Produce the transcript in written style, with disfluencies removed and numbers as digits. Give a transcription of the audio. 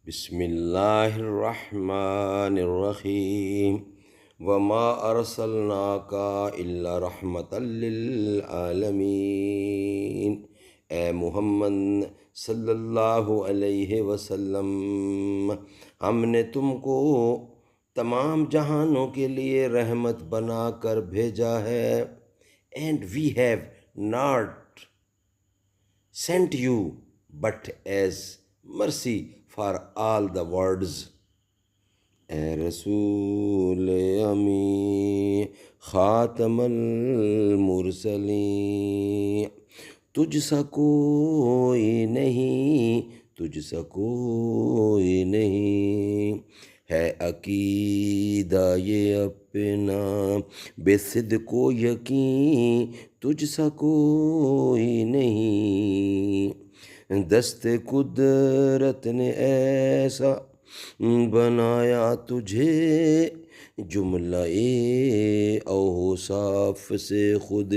بسم اللہ الرحمن الرحیم وما ارسلناک الا رحمتا للعالمین۔ اے محمد صلی اللہ علیہ وسلم، ہم نے تم کو تمام جہانوں کے لیے رحمت بنا کر بھیجا ہے۔ And we have not sent you but as mercy for all the worlds۔ اے رسول امی خاتم المرسلین، تجھ سا کوئی نہیں، تجھ سا کوئی نہیں، ہے عقیدہ یہ اپنا بے صدق و یقین، تجھ سا کوئی نہیں، دست قدرت نے ایسا بنایا تجھے، جملہ اوصاف سے خود